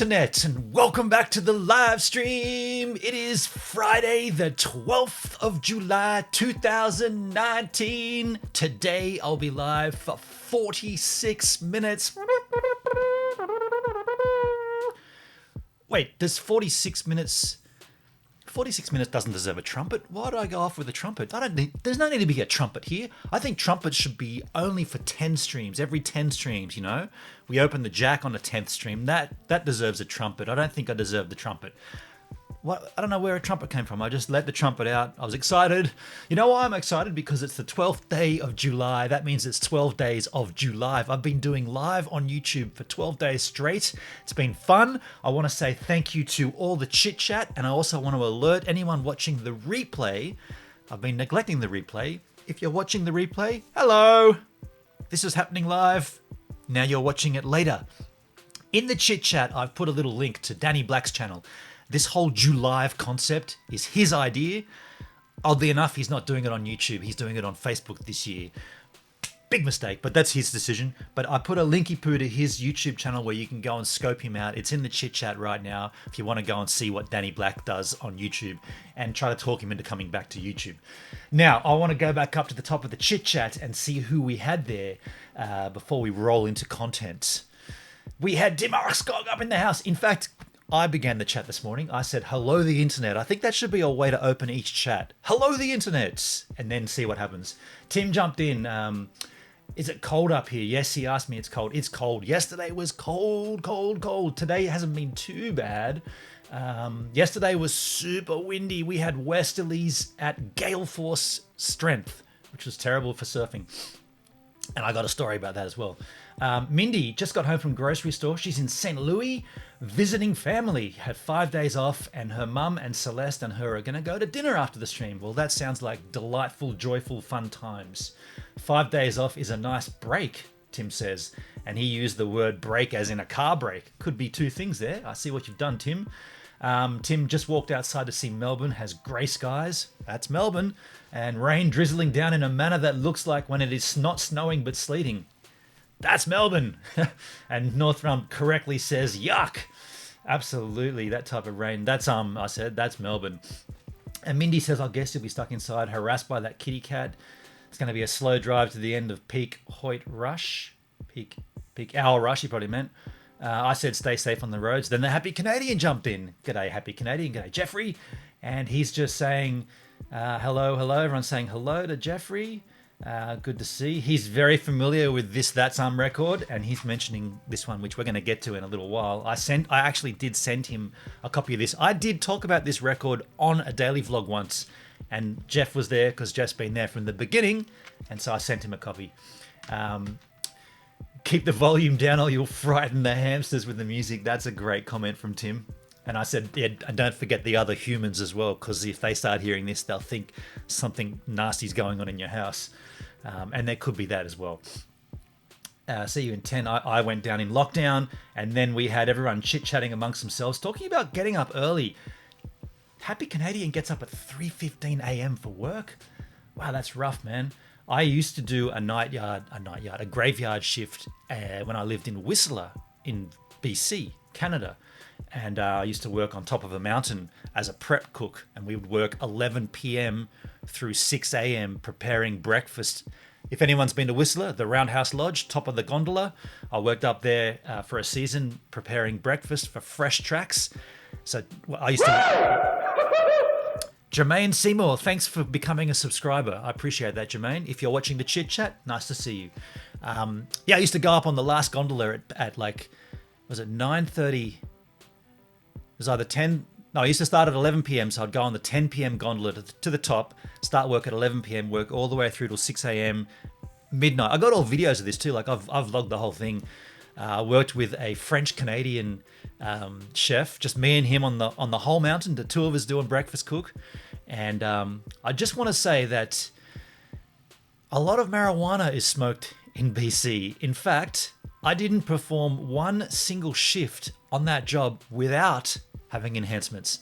internet, and welcome back to the live stream. It is Friday the 12th of July 2019. Today I'll be live for 46 minutes. Wait, there's 46 minutes. 46 minutes doesn't deserve a trumpet. Why do I go off with a trumpet? There's no need to be a trumpet here. I think trumpets should be only for 10 streams, every 10 streams, you know? We open the jack on the 10th stream. That deserves a trumpet. I don't think I deserve the trumpet. What? I don't know where a trumpet came from. I just let the trumpet out. I was excited. You know why I'm excited? Because it's the 12th day of July. That means it's 12 days of July. I've been doing live on YouTube for 12 days straight. It's been fun. I want to say thank you to all the chit chat, and I also want to alert anyone watching the replay. I've been neglecting the replay. If you're watching the replay, hello. This is happening live. Now you're watching it later. In the chit chat, I've put a little link to Danny Black's channel. This whole Julive concept is his idea. Oddly enough, he's not doing it on YouTube. He's doing it on Facebook this year. Big mistake, but that's his decision. But I put a linky poo to his YouTube channel where you can go and scope him out. It's in the chit chat right now if you want to go and see what Danny Black does on YouTube and try to talk him into coming back to YouTube. Now, I want to go back up to the top of the chit chat and see who we had there before we roll into content. We had Dim Arskog up in the house. In fact, I began the chat this morning. I said, hello, the internet. I think that should be a way to open each chat. Hello, the internet. And then see what happens. Tim jumped in. Is it cold up here? Yes, he asked me. It's cold. It's cold. Yesterday was cold, cold, cold. Today hasn't been too bad. Yesterday was super windy. We had westerlies at gale force strength, which was terrible for surfing. And I got a story about that as well. Mindy just got home from grocery store. She's in St. Louis visiting family. Had 5 days off, and her mum and Celeste and her are going to go to dinner after the stream. Well, that sounds like delightful, joyful, fun times. 5 days off is a nice break, Tim says. And he used the word break as in a car break. Could be two things there. I see what you've done, Tim. Tim just walked outside to see Melbourne. Has grey skies. That's Melbourne. And rain drizzling down in a manner that looks like when it is not snowing but sleeting. That's Melbourne. And Northrum correctly says, yuck. Absolutely, that type of rain. That's, I said, that's Melbourne. And Mindy says, I guess you'll be stuck inside, harassed by that kitty cat. It's going to be a slow drive to the end of peak Hoyt Rush. Peak Owl Rush, he probably meant. I said, stay safe on the roads. Then the Happy Canadian jumped in. G'day, Happy Canadian. G'day, Jeffrey. And he's just saying, hello, hello. Everyone's saying hello to Jeffrey. Good to see. He's very familiar with this That's record, and he's mentioning this one, which we're going to get to in a little while. I actually did send him a copy of this. I did talk about this record on a daily vlog once, and Jeff was there because Jeff's been there from the beginning, and so I sent him a copy. Keep the volume down or you'll frighten the hamsters with the music. That's a great comment from Tim. And I said, yeah, and don't forget the other humans as well, because if they start hearing this, they'll think something nasty's going on in your house. And there could be that as well. See you in 10. I went down in lockdown, and then we had everyone chit-chatting amongst themselves, talking about getting up early. Happy Canadian gets up at 3:15 a.m. for work. Wow, that's rough, man. I used to do a graveyard shift when I lived in Whistler in BC, Canada. And I used to work on top of a mountain as a prep cook, and we would work 11 p.m. through 6 a.m. preparing breakfast. If anyone's been to Whistler, the Roundhouse Lodge, top of the gondola, I worked up there for a season preparing breakfast for Fresh Tracks. So I used to... Jermaine Seymour, thanks for becoming a subscriber. I appreciate that, Jermaine. If you're watching the chit chat, nice to see you. I used to go up on the last gondola at like, was it 9:30? It was either 10. No, I used to start at 11 p.m. So I'd go on the 10 p.m. gondola to the top, start work at 11 p.m., work all the way through till 6 a.m. midnight. I got all videos of this too. Like I've vlogged the whole thing. I worked with a French Canadian chef, just me and him on the whole mountain. The two of us doing breakfast cook. And I just want to say that a lot of marijuana is smoked in BC. In fact, I didn't perform one single shift on that job without having enhancements.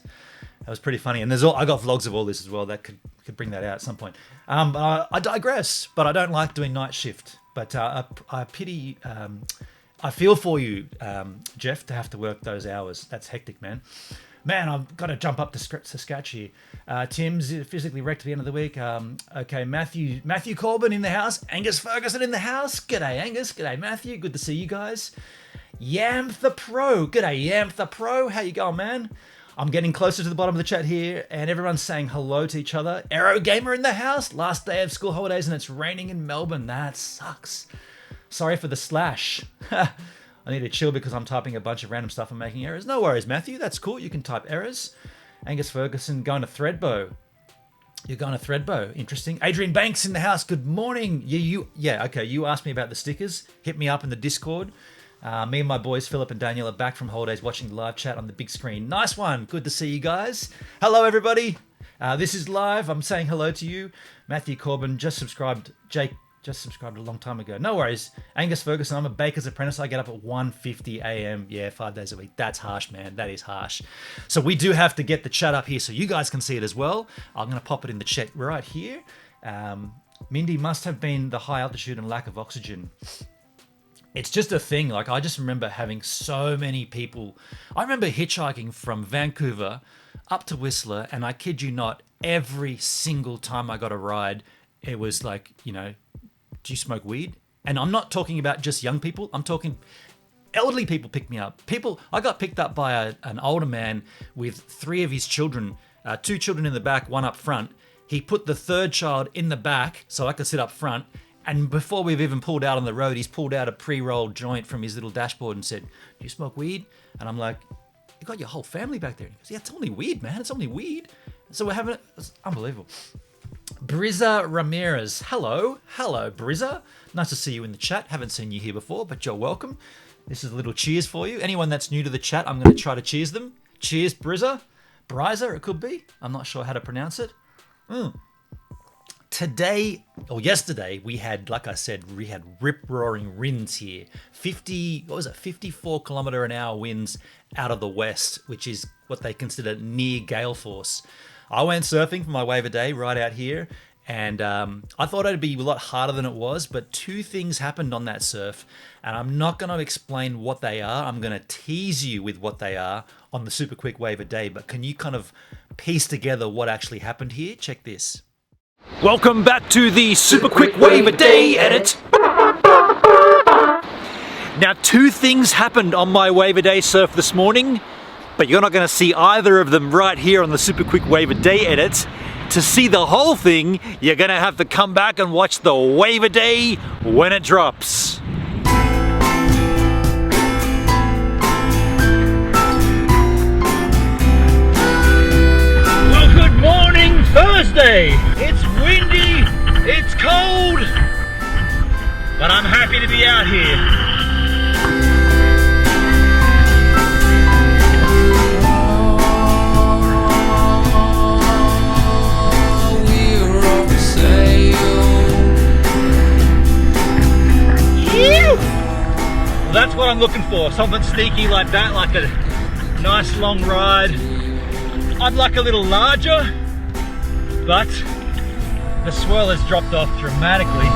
That was pretty funny. And I got vlogs of all this as well. That could bring that out at some point. I digress, but I don't like doing night shift. But I pity I feel for you, Jeff, to have to work those hours. That's hectic, man. Man, I've got to jump up to Saskatch here. Tim's physically wrecked at the end of the week. Okay, Matthew Corbin in the house. Angus Ferguson in the house. G'day, Angus. G'day, Matthew. Good to see you guys. Yamth the Pro. G'day, Yamth the Pro. How you going, man? I'm getting closer to the bottom of the chat here, and everyone's saying hello to each other. Aero Gamer in the house. Last day of school holidays, and it's raining in Melbourne. That sucks. Sorry for the slash. I need to chill because I'm typing a bunch of random stuff and making errors. No worries, Matthew. That's cool. You can type errors. Angus Ferguson going to Threadbow. You're going to Threadbow. Interesting. Adrian Banks in the house. Good morning. Yeah, okay. You asked me about the stickers. Hit me up in the Discord. Me and my boys, Philip and Daniel, are back from holidays watching the live chat on the big screen. Nice one. Good to see you guys. Hello, everybody. This is live. I'm saying hello to you. Matthew Corbin just subscribed. Jake just subscribed a long time ago. No worries. Angus Ferguson, I'm a baker's apprentice. I get up at 1:50 a.m. Yeah, 5 days a week. That's harsh, man. That is harsh. So we do have to get the chat up here so you guys can see it as well. I'm going to pop it in the chat right here. Mindy must have been the high altitude and lack of oxygen. It's just a thing. Like, I just remember having so many people. I remember hitchhiking from Vancouver up to Whistler, and I kid you not, every single time I got a ride, it was like, do you smoke weed? And I'm not talking about just young people. I'm talking elderly people pick me up. I got picked up by an older man with 3 of his children, 2 children in the back, 1 up front. He put the 3rd child in the back so I could sit up front. And before we've even pulled out on the road, he's pulled out a pre-rolled joint from his little dashboard and said, "Do you smoke weed?" And I'm like, "You got your whole family back there." And he goes, "Yeah, it's only weed, man. It's only weed." So we're having it. It's unbelievable. Brizza Ramirez. Hello, Brizza. Nice to see you in the chat. Haven't seen you here before, but you're welcome. This is a little cheers for you. Anyone that's new to the chat, I'm going to try to cheers them. Cheers, Brizza. Brizza, it could be. I'm not sure how to pronounce it. Today, or yesterday, we had, like I said, we had rip-roaring winds here. 54 kilometre an hour winds out of the west, which is what they consider near gale force. I went surfing for my wave a day right out here, and I thought it'd be a lot harder than it was, but 2 things happened on that surf, and I'm not going to explain what they are. I'm going to tease you with what they are on the Super Quick Wave a Day, but can you kind of piece together what actually happened here? Check this. Welcome back to the Super Quick Wave a Day edit. Now, 2 things happened on my Wave a Day surf this morning, but you're not going to see either of them right here on the Super Quick Wave a Day edit. To see the whole thing, you're going to have to come back and watch the Wave a Day when it drops. Well, good morning, Thursday. It's windy, it's cold, but I'm happy to be out here. Well, that's what I'm looking for, something sneaky like that, like a nice long ride. I'd like a little larger, but the swirl has dropped off dramatically.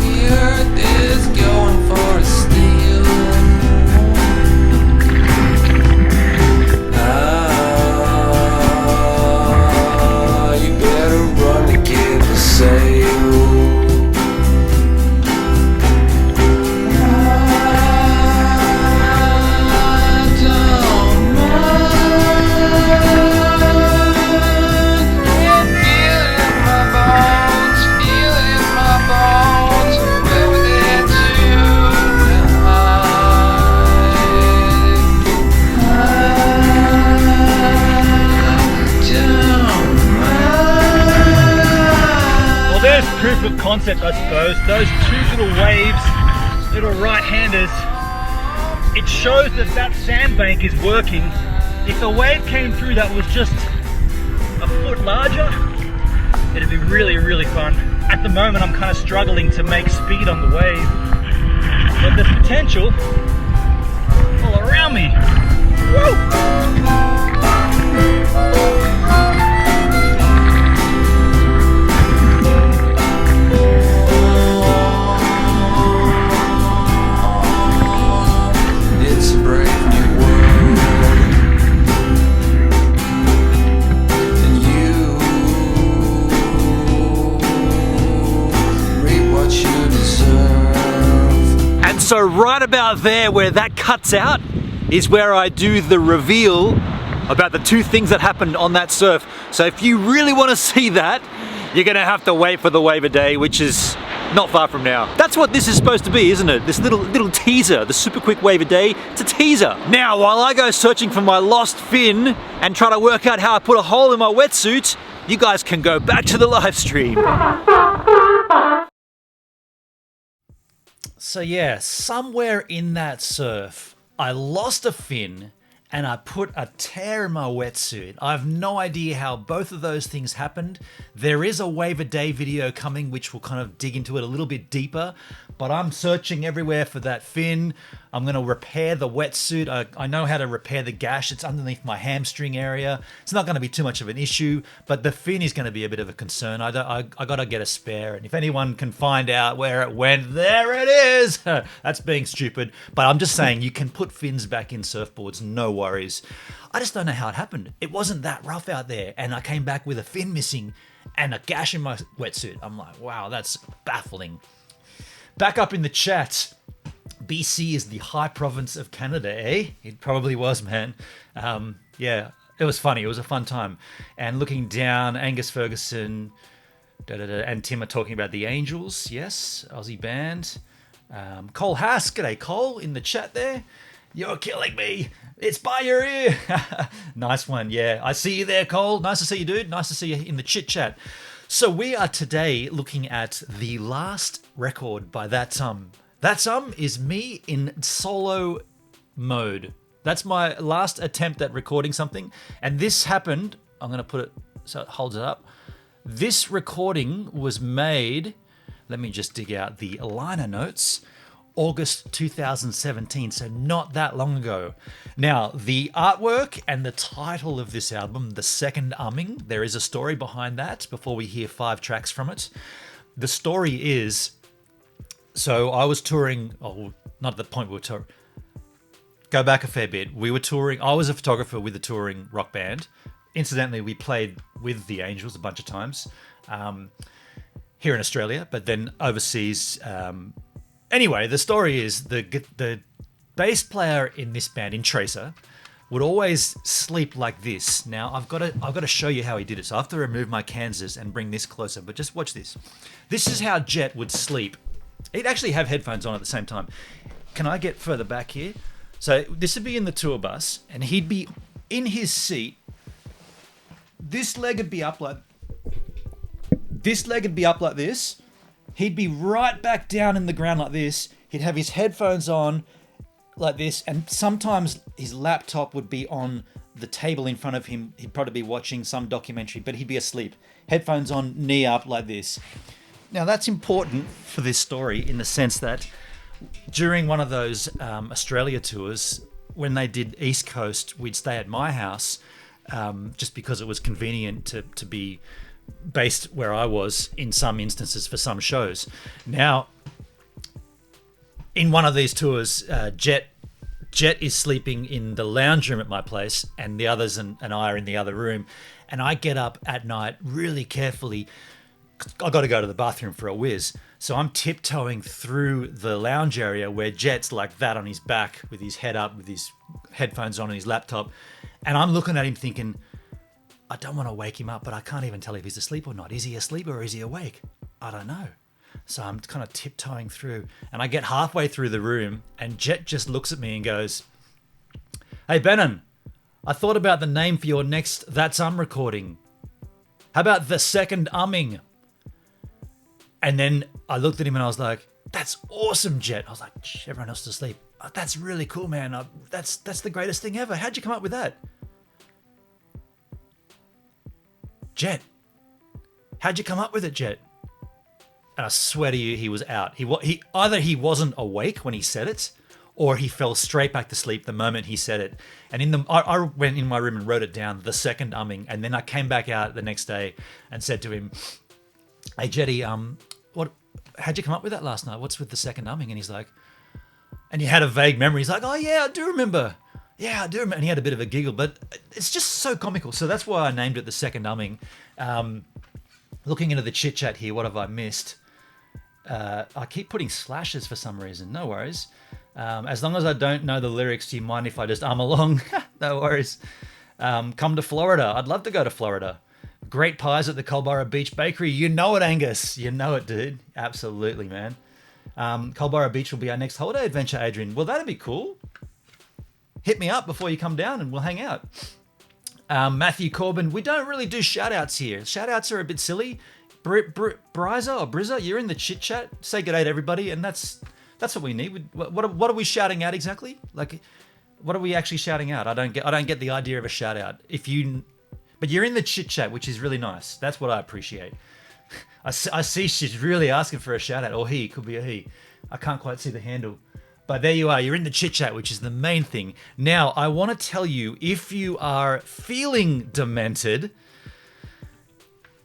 The earth is going for a steal. You better run to get the sail. Proof of concept, I suppose. Those 2 little waves, little right-handers, it shows that that sandbank is working. If a wave came through that was just a foot larger, it'd be really, really fun. At the moment, I'm kind of struggling to make speed on the wave, but there's potential all around me. Woo! right about there where that cuts out is where I do the reveal about the two things that happened on that surf. So if you really want to see that, you're gonna have to wait for the wave a day, which is not far from now. That's what this is supposed to be, isn't it? This little teaser, the super quick wave a day, it's a teaser. Now, while I go searching for my lost fin and try to work out how I put a hole in my wetsuit, you guys can go back to the live stream. So yeah, somewhere in that surf, I lost a fin and I put a tear in my wetsuit. I have no idea how both of those things happened. There is a wave a day video coming which will kind of dig into it a little bit deeper, but I'm searching everywhere for that fin. I'm gonna repair the wetsuit. I know how to repair the gash. It's underneath my hamstring area. It's not gonna be too much of an issue, but the fin is gonna be a bit of a concern. I gotta get a spare, and if anyone can find out where it went, there it is. That's being stupid, but I'm just saying you can put fins back in surfboards, no worries. I just don't know how it happened. It wasn't that rough out there, and I came back with a fin missing and a gash in my wetsuit. I'm like, wow, that's baffling. Back up in the chat, BC is the high province of Canada, eh? It probably was, man. Yeah, it was funny. It was a fun time. And looking down, Angus Ferguson and Tim are talking about the Angels. Yes, Aussie band. Cole Haas, g'day Cole, in the chat there. You're killing me. It's by your ear. Nice one, yeah. I see you there, Cole. Nice to see you, dude. Nice to see you in the chit chat. So we are today looking at the last record by That's That's is me in solo mode. That's my last attempt at recording something. And this happened, I'm going to put it so it holds it up. This recording was made, let me just dig out the liner notes, August 2017, so not that long ago. Now, the artwork and the title of this album, The Second Uming, there is a story behind that before we hear 5 tracks from it. The story is, so I was touring, not at the point we were touring, go back a fair bit. We were touring, I was a photographer with a touring rock band. Incidentally, we played with the Angels a bunch of times here in Australia, but then overseas. Anyway, the story is the bass player in this band, in Tracer, would always sleep like this. Now, I've got to show you how he did it. So I have to remove my Kansas and bring this closer, but just watch this. This is how Jet would sleep. He'd actually have headphones on at the same time. Can I get further back here? So this would be in the tour bus, and he'd be in his seat. This leg would be up like this. He'd be right back down in the ground like this. He'd have his headphones on like this, and sometimes his laptop would be on the table in front of him. He'd probably be watching some documentary, but he'd be asleep. Headphones on, knee up like this. Now that's important for this story in the sense that during one of those Australia tours, when they did East Coast, we'd stay at my house just because it was convenient to be based where I was in some instances for some shows. Now, in one of these tours, Jet is sleeping in the lounge room at my place, and the others and I are in the other room. And I get up at night really carefully. I got to go to the bathroom for a whiz. So I'm tiptoeing through the lounge area where Jet's like that on his back with his head up, with his headphones on and his laptop. And I'm looking at him thinking, I don't want to wake him up, but I can't even tell if he's asleep or not. Is he asleep or is he awake? I don't know. So I'm kind of tiptoeing through, and I get halfway through the room, and Jet just looks at me and goes, "Hey, Benon, I thought about the name for your next That's recording. How about The Second Uming?" And then I looked at him and I was like, "That's awesome, Jet." I was like, everyone else is asleep. "That's really cool, man. That's the greatest thing ever. How'd you come up with that?" "Jet, how'd you come up with it, Jet?" And I swear to you, he was out. He either he wasn't awake when he said it, or he fell straight back to sleep the moment he said it. And I went in my room and wrote it down, The Second Uming, and then I came back out the next day and said to him, "Hey, Jetty, how'd you come up with that last night? What's with The Second Uming?" And he's like, and he had a vague memory. He's like, "Oh yeah, I do remember. Yeah, I do remember." And he had a bit of a giggle, but it's just so comical. So that's why I named it The Second Uming. Looking into the chit chat here, what have I missed? I keep putting slashes for some reason. No worries. As long as I don't know the lyrics, do you mind if I just along? No worries. Come to Florida. I'd love to go to Florida. Great pies at the Culburra Beach Bakery. You know it, Angus. You know it, dude. Absolutely, man. Culburra Beach will be our next holiday adventure, Adrian. Well, that'd be cool. Hit me up before you come down and we'll hang out. Matthew Corbin, we don't really do shout-outs here. Shout-outs are a bit silly. Brizza, you're in the chit-chat. Say g'day to everybody, and that's what we need. What are we shouting out exactly? Like, what are we actually shouting out? I don't get the idea of a shout-out. But you're in the chit-chat, which is really nice. That's what I appreciate. I see she's really asking for a shout-out. Or he, could be a he. I can't quite see the handle. But there you are. You're in the chit-chat, which is the main thing. Now, I want to tell you, if you are feeling demented,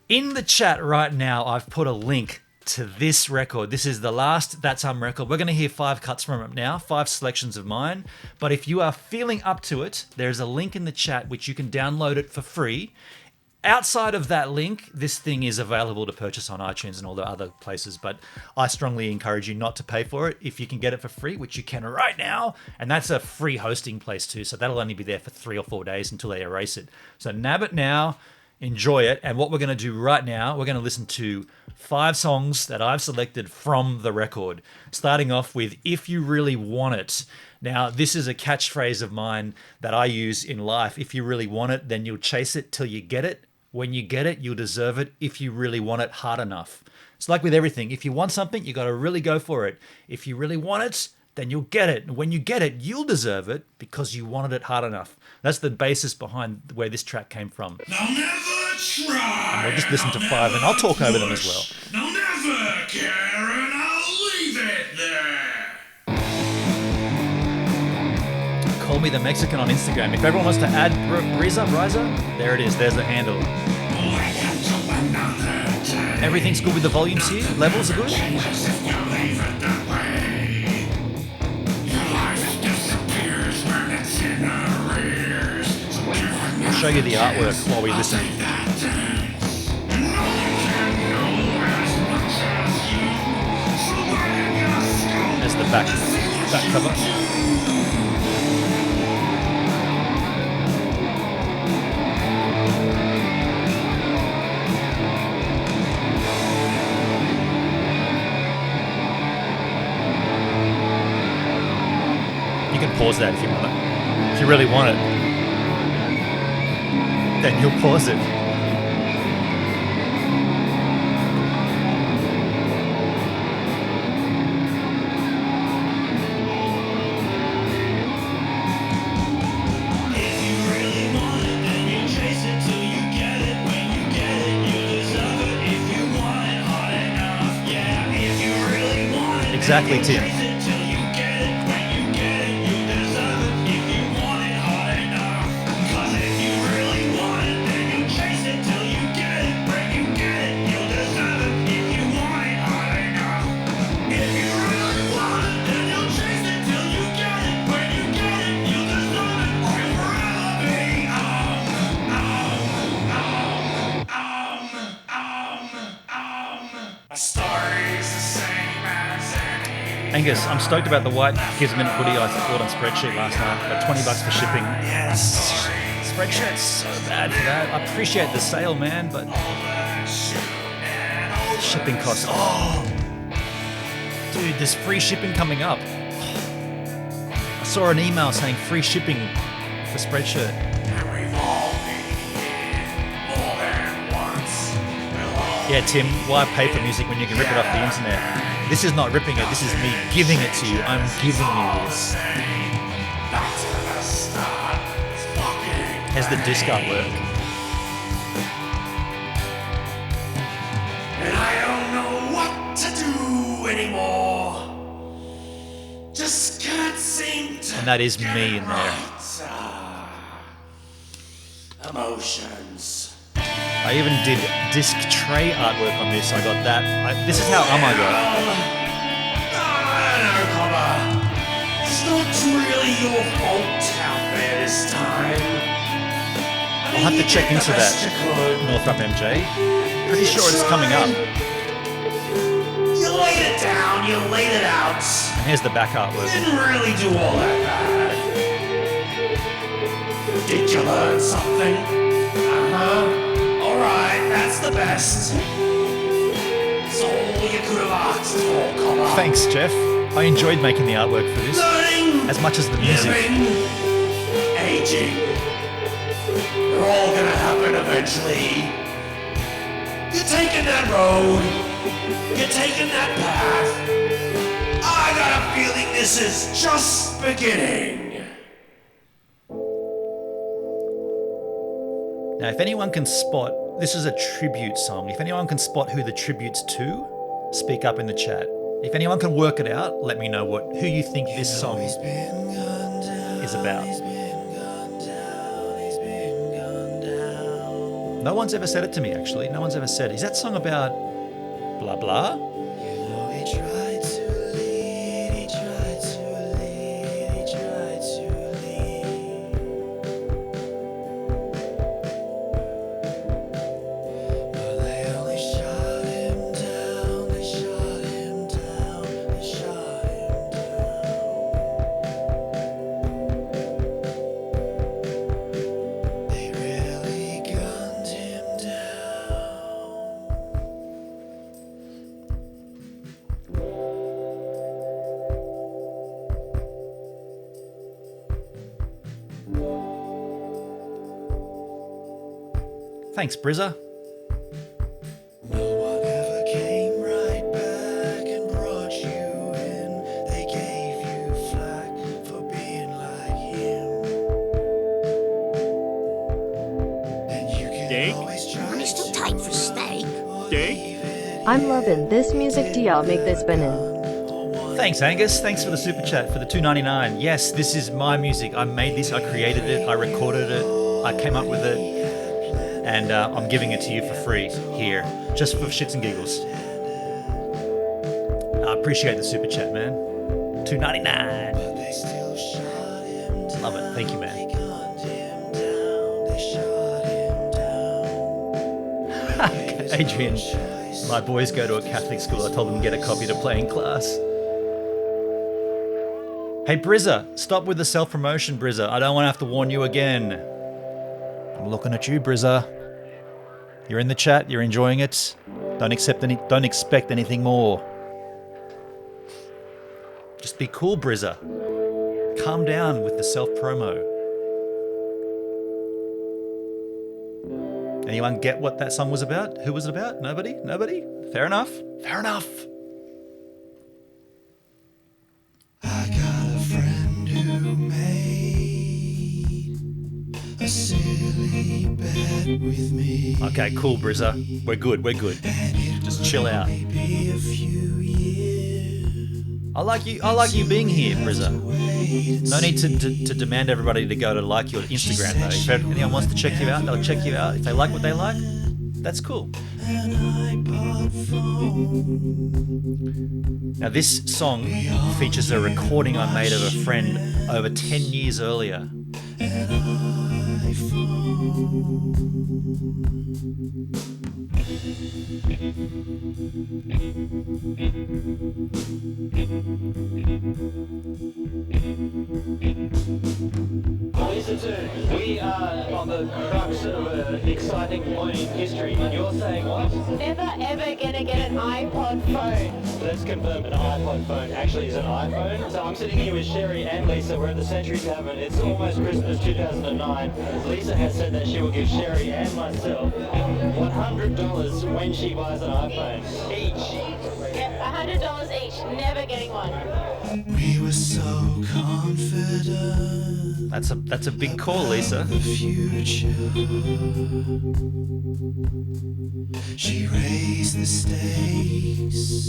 in the chat right now, I've put a link to this record. This is the last That's record. We're going to hear 5 cuts from it now, 5 selections of mine. But if you are feeling up to it, there's a link in the chat which you can download it for free. Outside of that link, this thing is available to purchase on iTunes and all the other places, but I strongly encourage you not to pay for it if you can get it for free, which you can right now. And that's a free hosting place too, so that'll only be there for 3 or 4 days until they erase it. So nab it now, enjoy it, and what we're going to do right now, we're going to listen to 5 songs that I've selected from the record, starting off with If You Really Want It. Now, this is a catchphrase of mine that I use in life. If you really want it, then you'll chase it till you get it. When you get it, you'll deserve it if you really want it hard enough. It's like with everything. If you want something, you got to really go for it. If you really want it, then you'll get it. And when you get it, you'll deserve it because you wanted it hard enough. That's the basis behind where this track came from. They'll never try. And we'll just listen to 5 and I'll talk over them as well. They'll never care and I'll leave it there. Call me the Mexican on Instagram. If everyone wants to add Brizza, there it is. There's the handle. Everything's good with the volumes here? Levels are good? I'll show you the artwork while we listen. There's the back cover. Pause that if you want it. If you really want it, then you'll pause it. If you really want it, then you chase it till you get it. When you get it, you deserve it. If you want it hard enough, yeah. If you really want it, exactly, Tim. Angus, I'm stoked about the white Gives a Minute hoodie I bought on Spreadsheet last night. Got $20 for shipping. Yes! Spreadsheet's so bad for that. I appreciate the sale, man, but shipping costs. Oh! Dude, there's free shipping coming up. I saw an email saying free shipping for Spreadshirt. Yeah, Tim, why pay for music when you can rip it off the internet? This is not ripping it, this is me giving it to you. I'm giving you this. Here's the disc artwork. And I don't know what to do anymore. Just can't seem to. And that is me in there. Emotions. I even did disc tray artwork on this. I got that. This is how I got. No, Cobber. It's not really your fault out there this time. I'll have to check into that. Northrop MJ. Pretty sure it's coming up. You laid it down, you laid it out. And here's the back artwork. Didn't really do all that bad. Did you learn something? Uh-huh. Alright, that's the best. It's all you could have asked for, come on. Thanks, Jeff. I enjoyed making the artwork for this Learning, as much as the music. living, aging. They're all gonna happen eventually. You're taking that road. You're taking that path. I got a feeling this is just beginning. Now, if anyone can spot, this is a tribute song. If anyone can spot who the tribute's to, speak up in the chat. If anyone can work it out, let me know who you think this song is about. No one's ever said it to me, actually. No one's ever said, is that song about blah blah? Thanks, Brizza. No one ever came right back and brought you in. They gave you flack for being like him. And you can always try Are you still tight for steak? I'm loving this music. Do y'all make this benin? Thanks, Angus. Thanks for the super chat for the $2.99. Yes, this is my music. I made this. I created it. I recorded it. I came up with it. And I'm giving it to you for free here, just for shits and giggles. I appreciate the super chat, man. $2.99. Love it. Thank you, man. Adrian, my boys go to a Catholic school. I told them to get a copy to play in class. Hey, Brizza, stop with the self-promotion, Brizza. I don't want to have to warn you again. I'm looking at you, Brizza. You're in the chat. You're enjoying it. Don't expect anything more. Just be cool, Brizza. Calm down with the self-promo. Anyone get what that song was about? Who was it about? Nobody? Nobody? Fair enough. Fair enough. I got a friend who made a silly bet with me. Okay, cool, Brizza. We're good. We're good. Just chill out. Maybe a few years. I like you being here, Brizza. No need to demand everybody to go to like your Instagram, though. If anyone wants to check you out, they'll check you out. If they like what they like, that's cool. Now, this song features a recording I made of a friend over 10 years earlier. Lisa, too, we are on the crux of an exciting point in history, and you're saying what? Never ever gonna get an iPod phone. Let's confirm an iPod phone actually is an iPhone. So I'm sitting here with Sherry and Lisa. We're at the Century Tavern. It's almost Christmas 2009. Lisa has said that she will give Sherry and myself $100 when she buys an iPhone each. Yep, $100 each. Never getting one. We were so confident. That's a big call, Lisa. The future. She raised the stakes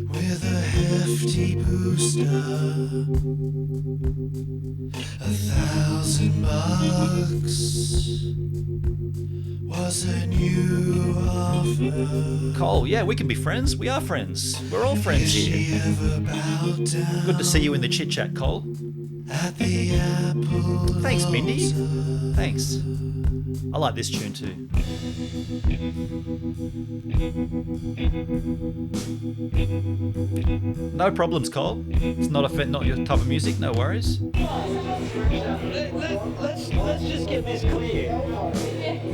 with a hefty booster. $1,000 was a new offer. Cole, yeah, we can be friends. We are friends. We're all friends She here. ever bowed down Good to see you in the chit chat, Cole. at the apple. Thanks, Mindy. Thanks. I like this tune too. No problems, Cole. It's not not your type of music. No worries. Let's just get this clear.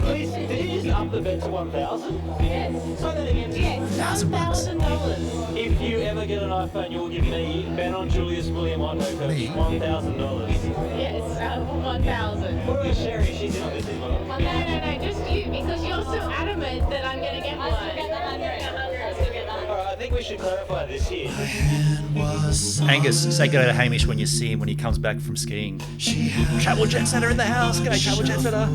Please, did you just up the bet to 1,000? Yes. Say that again. Yes. $1,000. If you ever get an iPhone, you will give me, Ben on Julius William Otto, $1,000. Yes, 1,000. What about Sherry? She's in on this as well. No, just you, because you're so adamant that I'm going to get one. Alright, I think we should clarify this here. Angus, say good day to Hamish when you see him when he comes back from skiing. Travel Jet Setter in the house. G'day, Travel Jet Setter.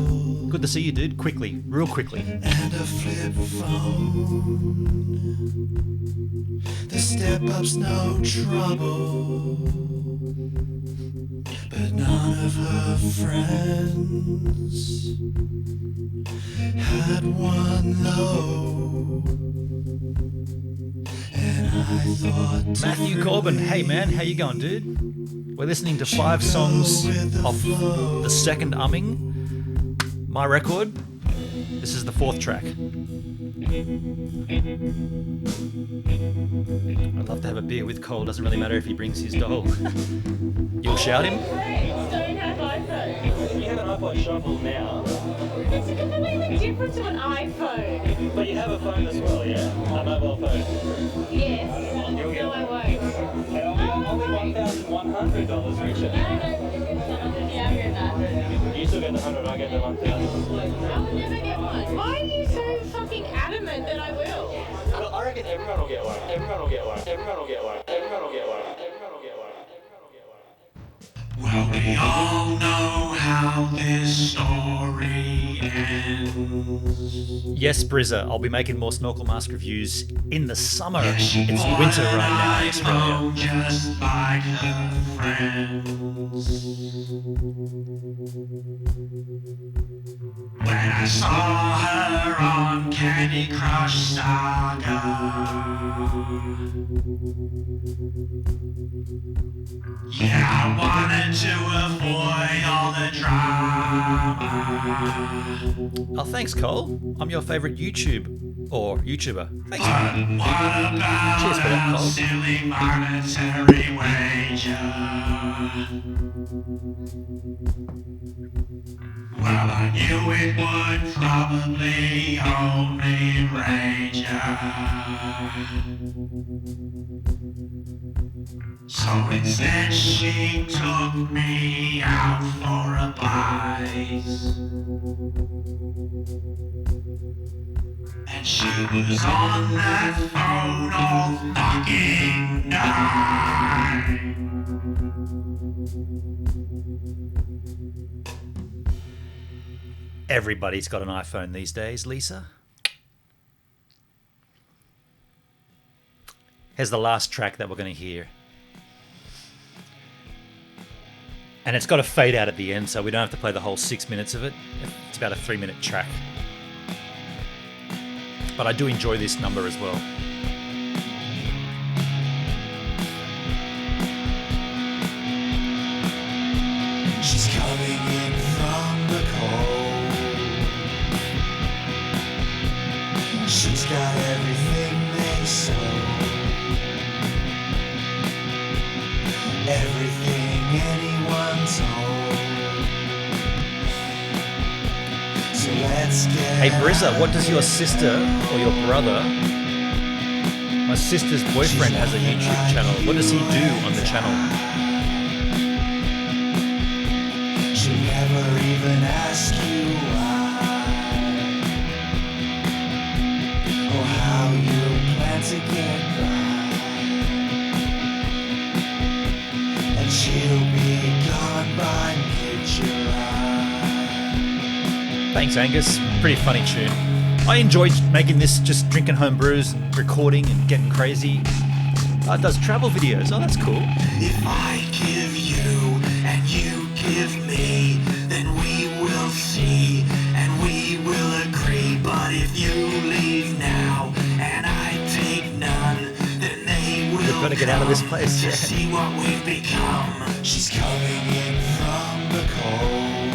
Good to see you, dude. Quickly, real quickly. And a flip phone. The step up's no trouble, but none of her friends had one though. And I thought Matthew Corbin, hey man, how you going, dude? We're listening to 5 songs off the second Uming, my record. This is the 4th track. I'd love to have a beer with Cole. Doesn't really matter if he brings his dog. You'll shout him? Don't have iPhone. You have an iPod Shuffle now, It's completely different to an iPhone. but you have a phone as well, yeah? A mobile phone. Yes. You'll get No, I one. won't. I'll be $1,100 richer. Yeah, I'll get that. You still get the 100, I get the 1,000. I will never get one. Why are you so fucking adamant that I will? Well, I reckon everyone will get one. Everyone will get one. Everyone will get one. Everyone will get one. Everyone will get one. Everyone will get one. well, we all know how this story ends. Yes, Brizza, I'll be making more Snorkel Mask reviews in the summer. It's winter right now in Australia. Just like her friends. When I saw her on Candy Crush Saga, yeah, I wanted to avoid all the drama. Oh, thanks, Cole. I'm your favourite YouTuber. Thanks, man. What about Cheers for that, a Cole. silly monetary wager? Well, I knew it would probably only rage ya. So instead she took me out for a bite. And she was on that phone all fucking night. Everybody's got an iPhone these days, Lisa. Here's the last track that we're going to hear. And it's got to fade out at the end, so we don't have to play the whole 6 minutes of it. It's about a 3-minute track. But I do enjoy this number as well. She's coming in from the cold. She's got everything they sold. Everything anyone told. So let's get Hey, Brizza, what does your sister or your brother... My sister's boyfriend has a YouTube channel. What does he do on the channel? She'll never even ask you why, or how you plan to get by. And she'll be gone by mid-July. Thanks, Angus. Pretty funny tune. I enjoyed making this, just drinking home brews and recording and getting crazy. It does travel videos. Oh, that's cool. If I give you and you give me, then we will see and we will agree. But if you leave now and I take none, then they will We've got to to get out of this place. To Yeah. see what we've become. She's coming in from the cold.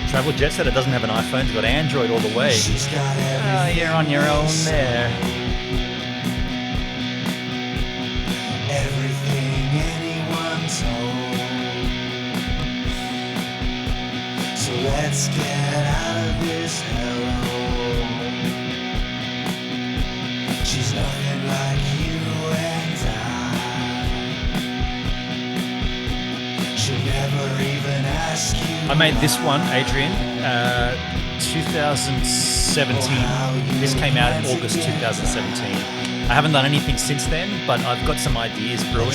Travel Jet Setter doesn't have an iPhone. He's got Android all the way. She's got everything. Oh, you're on your own there. Everything anyone told. So let's get out of this hellhole. She's nothing like you and I. She'll never even ask you. I made this one, Adrian, 2017. This came out in August 2017. I haven't done anything since then, but I've got some ideas brewing. I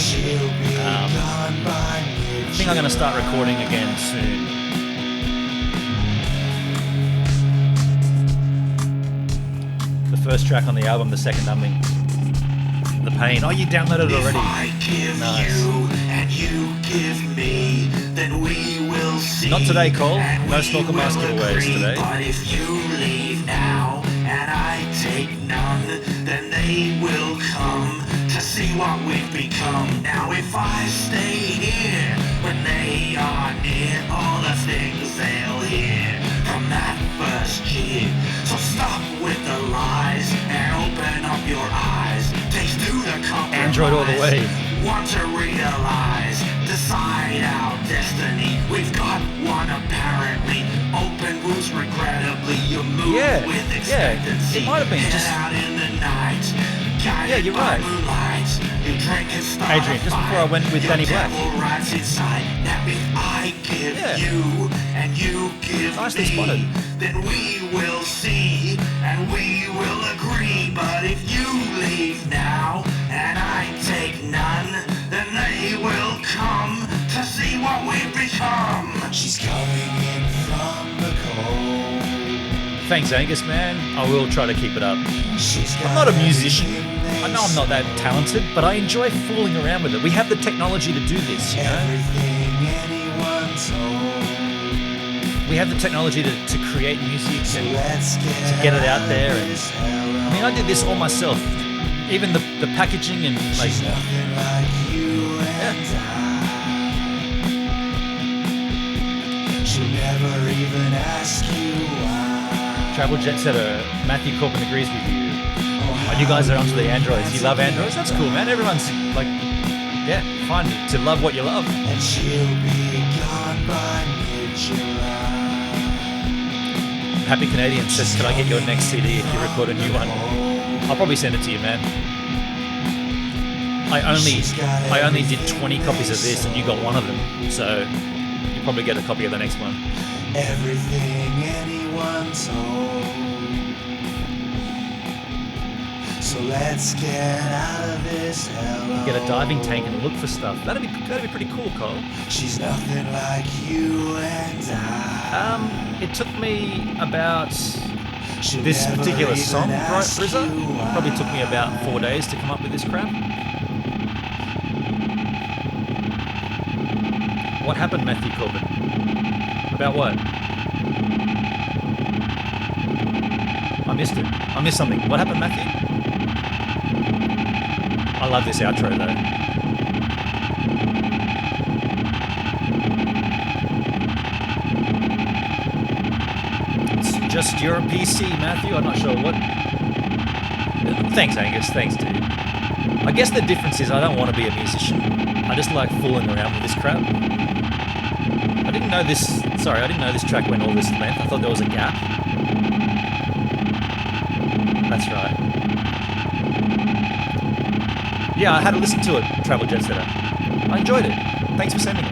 think I'm going to start recording again soon. The first track on the album, the second Uming. The Pain. Oh, you downloaded it already. If I give Nice. you and you give me, then we will see. Not today, Cole. And No we snorkel mask will giveaways agree. today. But if you leave now and I take none, then they will come to see what we've become. Now if I stay here when they are near, all the things they'll hear from that first year. So stop with the lies and open up your eyes. Taste through the compromise. Android all the way. Want to realize, decide our destiny. We've got one apparently. Open wounds, regrettably. You move Yeah, with yeah, expectancy. it might have been Head just- out in the night. Yeah, you're right. You drink and start Adrian, just before I went with Danny Black. Rides inside. Now if I give Yeah. you and you give Nicely me, spotted. then we will see and we will agree. But if you leave now and I take none, then they will come to see what we've become. She's coming in from the cold. Thanks, Angus, man. I will try to keep it up. She's I'm not a musician. I know I'm not that talented, but I enjoy fooling around with it. We have the technology to do this, you know? everything anyone told. We have the technology to create music and Let's to get it out there. And this hell. I mean, I did this all myself. Even the packaging and like, She's nothing like you and I. She'll never even ask you why. Travel Jet Setter, Matthew Corbin agrees with you. Oh, you guys are onto the Androids. You love Androids? That's cool, man. Everyone's like, yeah, fine to love what you love. And she'll be gone by mid-July. Happy Canadian says, can I get your next CD if you record a new one? I'll probably send it to you, man. I only did 20 copies of this and you got one of them, so you'll probably get a copy of the next one. Everything anyone told. So let's get out of this hell. Get a diving tank and look for stuff. That'd be pretty cool, Cole. She's nothing like you and I. It took me about She'll this never particular even song, right, ask Rizzo? you why. Probably took me about 4 days to come up with this crap. What happened, Matthew Corbin? About what? I missed it. I missed something. What happened, Matthew? I love this outro though. It's just your PC, Matthew. I'm not sure what. Thanks, Angus. Thanks, dude. I guess the difference is I don't want to be a musician. I just like fooling around with this crap. I didn't know this. Sorry, I didn't know this track went all this length. I thought there was a gap. That's right. Yeah, I had to listen to it, Travel Jet Setter. I enjoyed it. Thanks for sending it.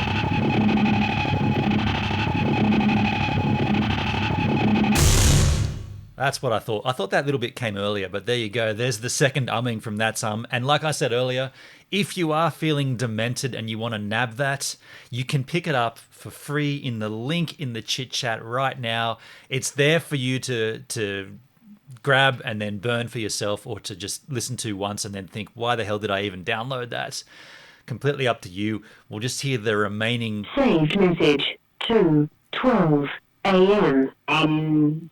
That's what I thought. I thought that little bit came earlier, but there you go. There's the second umming from that sum. And like I said earlier, if you are feeling demented and you want to nab that, you can pick it up for free in the link in the chit chat right now. It's there for you to grab and then burn for yourself, or to just listen to once and then think, why the hell did I even download that? Completely up to you. We'll just hear the remaining. Saved message 2:12 a.m.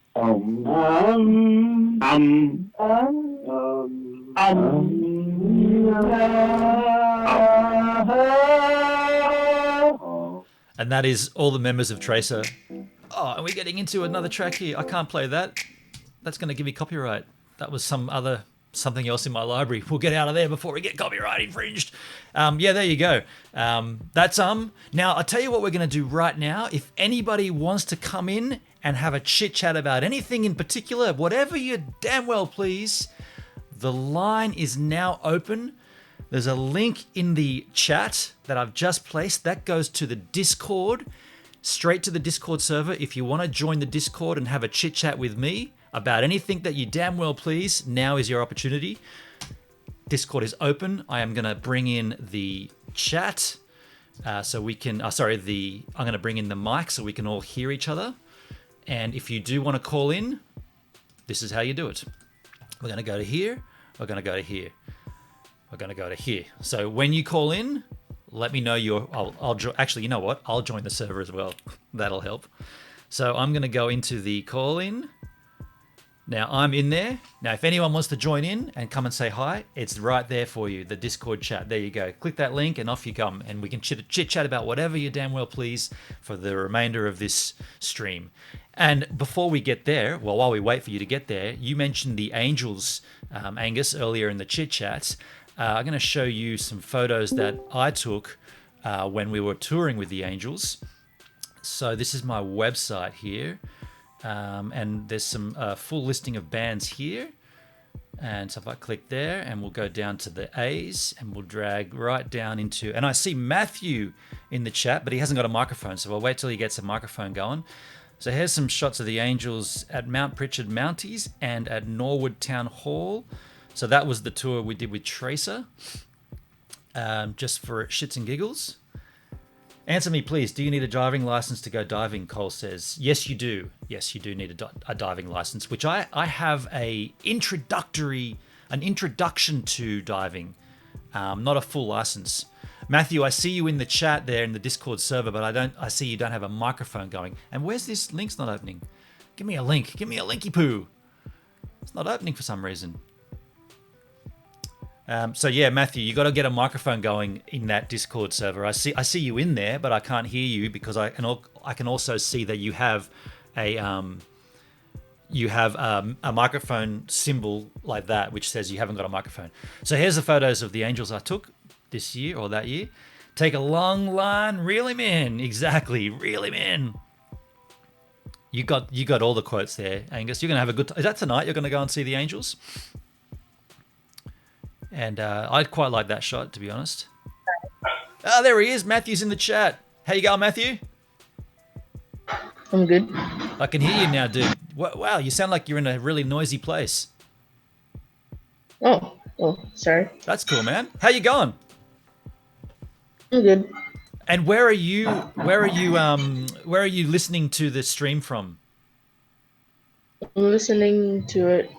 And that is all the members of Tracer. Oh, and we're getting into another track here. I can't play that. That's going to give me copyright. That was something else in my library. We'll get out of there before we get copyright infringed. Yeah, there you go. That's Now I'll tell you what we're going to do right now. If anybody wants to come in and have a chit chat about anything in particular, whatever you damn well please, the line is now open. There's a link in the chat that I've just placed that goes to the Discord, straight to the Discord server. If you want to join the Discord and have a chit chat with me about anything that you damn well please, now is your opportunity. Discord is open. I am going to bring in the chat so we can, I'm going to bring in the mic so we can all hear each other. And if you do want to call in, this is how you do it. We're going to go to here. We're going to go to here. We're going to go to here. So when you call in, let me know actually, you know what? I'll join the server as well. That'll help. So I'm going to go into the call in. Now I'm in there. Now, if anyone wants to join in and come and say hi, it's right there for you, the Discord chat. There you go. Click that link and off you come. And we can chit chat about whatever you damn well please for the remainder of this stream. And before we get there, well, while we wait for you to get there, you mentioned the Angels, Angus, earlier in the chit chats. I'm going to show you some photos that I took when we were touring with the Angels. So this is my website here. And there's some full listing of bands here. And so if I click there and we'll go down to the A's and we'll drag right down into, and I see Matthew in the chat, but he hasn't got a microphone. So we'll wait till he gets a microphone going. So here's some shots of the Angels at Mount Pritchard Mounties and at Norwood Town Hall. So that was the tour we did with Tracer, just for shits and giggles. Answer me, please. Do you need a driving license to go diving? Cole says, yes, you do. Yes, you do need a diving license, which I have an introduction to diving, not a full license. Matthew, I see you in the chat there in the Discord server, but I see you don't have a microphone going. And where's this link's not opening? Give me a link. Give me a linky poo. It's not opening for some reason. So yeah, Matthew, you got to get a microphone going in that Discord server. I see you in there, but I can't hear you because I can also see that you have a microphone symbol like that, which says you haven't got a microphone. So here's the photos of the Angels I took this year or that year. Take a long line, reel him in. Exactly, reel him in. You got all the quotes there, Angus. You're gonna have a good. Is that tonight? You're gonna go and see the Angels. And I quite like that shot, to be honest. Oh, there he is. Matthew's in the chat. How you going, Matthew? I'm good. I can hear you now, dude. Wow, you sound like you're in a really noisy place. Oh, sorry. That's cool, man. How you going? I'm good. And where are you? Where are you listening to the stream from? I'm listening to it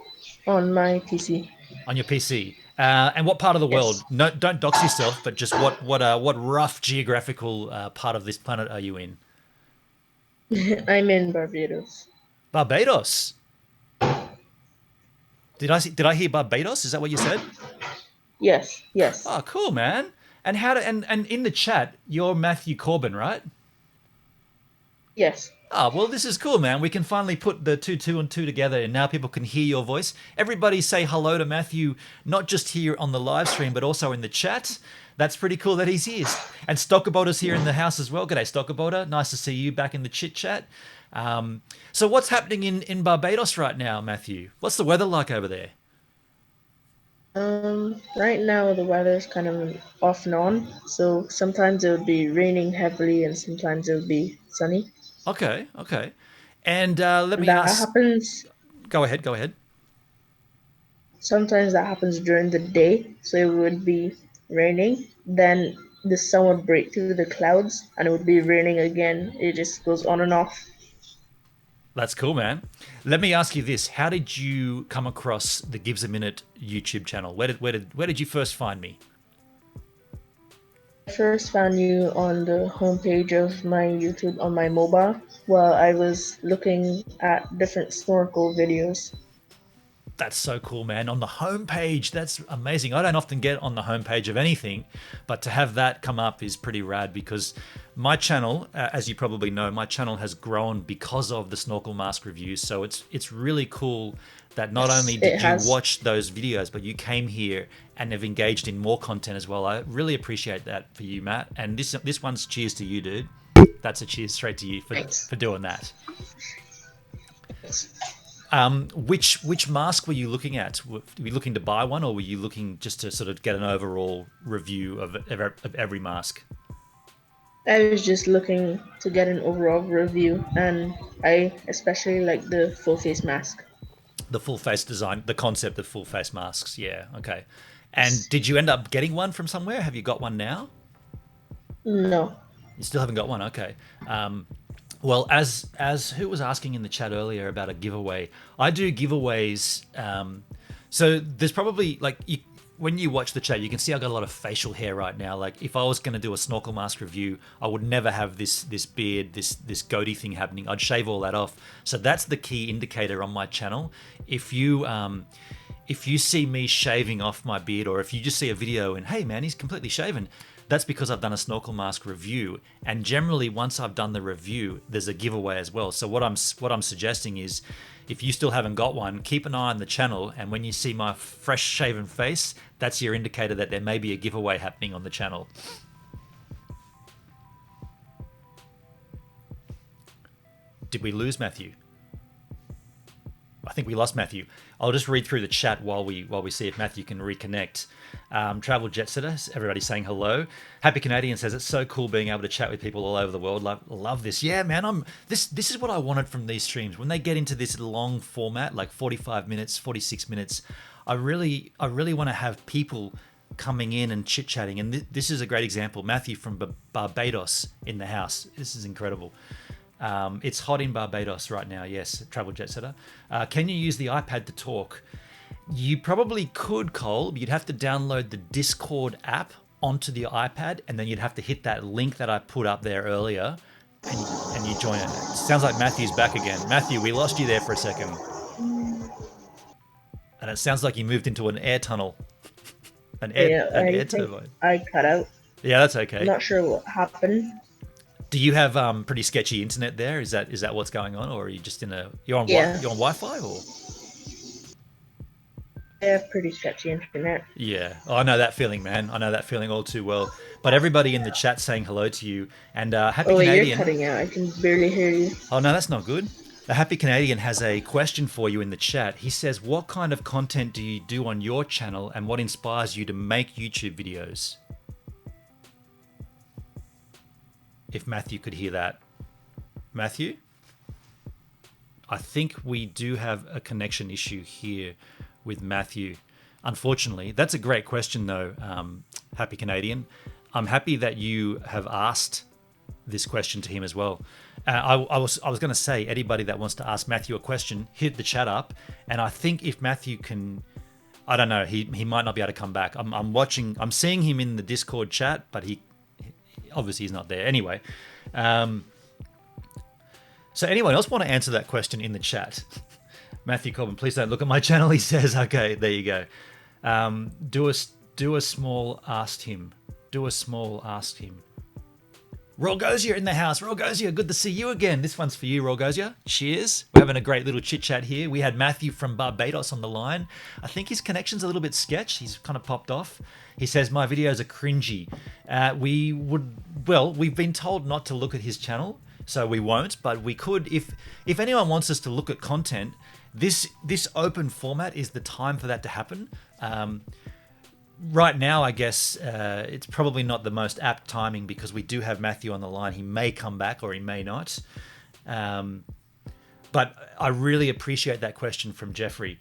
on my PC. On your PC. And what part of the world? No, don't dox yourself, but just what rough geographical part of this planet are you in? I'm in Barbados. Barbados. Did I hear Barbados? Is that what you said? Yes. Oh, cool, man. And and in the chat, you're Matthew Corbin, right? Yes. Oh, well, this is cool, man. We can finally put the two and two together, and now people can hear your voice. Everybody say hello to Matthew, not just here on the live stream, but also in the chat. That's pretty cool that he's here. And Stockabota's here in the house as well. G'day, Stockabota. Nice to see you back in the chit-chat. So what's happening in Barbados right now, Matthew? What's the weather like over there? Right now the weather is kind of off and on. So sometimes it would be raining heavily and sometimes it would be sunny. Okay. And let me ask. That happens. Go ahead. Sometimes that happens during the day. So it would be raining. Then the sun would break through the clouds and it would be raining again. It just goes on and off. That's cool, man. Let me ask you this: how did you come across the Gives a Minute YouTube channel? Where did you first find me? I first found you on the homepage of my YouTube on my mobile while I was looking at different snorkel videos. That's so cool, man. On the homepage, that's amazing. I don't often get on the homepage of anything, but to have that come up is pretty rad because my channel, as you probably know, my channel has grown because of the snorkel mask reviews. So it's really cool that not Yes, only it did you has. watch those videos, but you came here and have engaged in more content as well. I really appreciate that for you, Matt. And this one's cheers to you, dude. That's a cheers straight to you Thanks. for doing that. Which mask were you looking at? Were you looking to buy one, or were you looking just to sort of get an overall review of every mask? I was just looking to get an overall review, and I especially like the full face mask. The full face design, the concept of full face masks. Yeah, okay. And did you end up getting one from somewhere? Have you got one now? No. You still haven't got one. Okay. Well, as who was asking in the chat earlier about a giveaway, I do giveaways. So there's probably when you watch the chat, you can see I got a lot of facial hair right now. Like if I was going to do a snorkel mask review, I would never have this beard, this goatee thing happening. I'd shave all that off. So that's the key indicator on my channel. If you see me shaving off my beard, or if you just see a video and hey man, he's completely shaven, that's because I've done a snorkel mask review. And generally, once I've done the review, there's a giveaway as well. So what I'm suggesting is, if you still haven't got one, keep an eye on the channel. And when you see my fresh shaven face, that's your indicator that there may be a giveaway happening on the channel. Did we lose Matthew? I think we lost Matthew. I'll just read through the chat while we see if Matthew can reconnect. Travel Jet Setter, everybody saying hello. Happy Canadian says it's so cool being able to chat with people all over the world. Love this. Yeah, man. This is what I wanted from these streams. When they get into this long format, like 45 minutes, 46 minutes, I really want to have people coming in and chit chatting. And this is a great example. Matthew from Barbados in the house. This is incredible. It's hot in Barbados right now. Yes, Travel Jet Setter. Can you use the iPad to talk? You probably could, Cole. But you'd have to download the Discord app onto the iPad, and then you'd have to hit that link that I put up there earlier, and you join it. Sounds like Matthew's back again. Matthew, we lost you there for a second. And it sounds like you moved into an air tunnel. An air turbine. I cut out. Yeah, that's okay. I'm not sure what happened. Do you have pretty sketchy internet there? Is that what's going on, or are you just you're on Yeah. you're on Wi-Fi or? I have pretty sketchy internet. Yeah, I know that feeling, man. I know that feeling all too well. But everybody in the chat saying hello to you, and Happy Oh, wait, Canadian. you're cutting out. I can barely hear you. Oh no, that's not good. The Happy Canadian has a question for you in the chat. He says, "What kind of content do you do on your channel, and what inspires you to make YouTube videos?" If Matthew could hear that. Matthew? I think we do have a connection issue here with Matthew. Unfortunately, that's a great question though, Happy Canadian. I'm happy that you have asked this question to him as well. I was going to say, anybody that wants to ask Matthew a question, hit the chat up. And I think if Matthew can, I don't know, he might not be able to come back. I'm seeing him in the Discord chat, but he obviously he's not there. Anyway, so anyone else want to answer that question in the chat? Matthew Corbin, please don't look at my channel. He says, okay, there you go. Do a small asked him. Rogozia in the house. Rogozia, good to see you again. This one's for you, Rogozia. Cheers. We're having a great little chit chat here. We had Matthew from Barbados on the line. I think his connection's a little bit sketch. He's kind of popped off. He says, my videos are cringy. We've been told not to look at his channel, so we won't, but we could. If anyone wants us to look at content, this open format is the time for that to happen. Right now, I guess it's probably not the most apt timing because we do have Matthew on the line. He may come back or he may not. But I really appreciate that question from Jeffrey.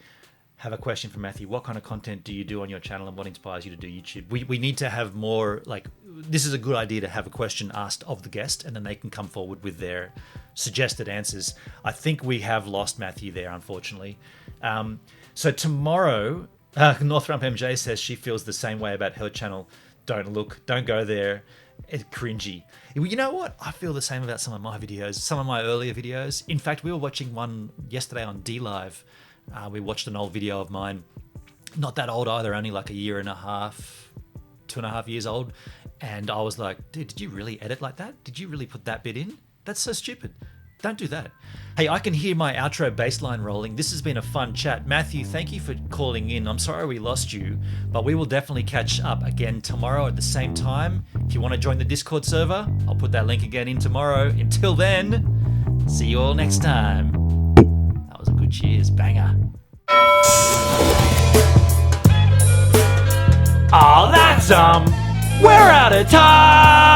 Have a question from Matthew. What kind of content do you do on your channel and what inspires you to do YouTube? We need to have more, this is a good idea to have a question asked of the guest and then they can come forward with their suggested answers. I think we have lost Matthew there, unfortunately. So tomorrow... Northrump MJ says she feels the same way about her channel. Don't go there. It's cringy. You know what? I feel the same about some of my videos, some of my earlier videos. In fact, we were watching one yesterday on D Live. We watched an old video of mine, not that old either, only like a year and a half, 2.5 years old. And I was like, dude, did you really edit like that? Did you really put that bit in? That's so stupid. Don't do that. Hey, I can hear my outro bass line rolling. This has been a fun chat. Matthew, thank you for calling in. I'm sorry we lost you, but we will definitely catch up again tomorrow at the same time. If you want to join the Discord server, I'll put that link again in tomorrow. Until then, see you all next time. That was a good cheers. Banger. Oh, that's we're out of time.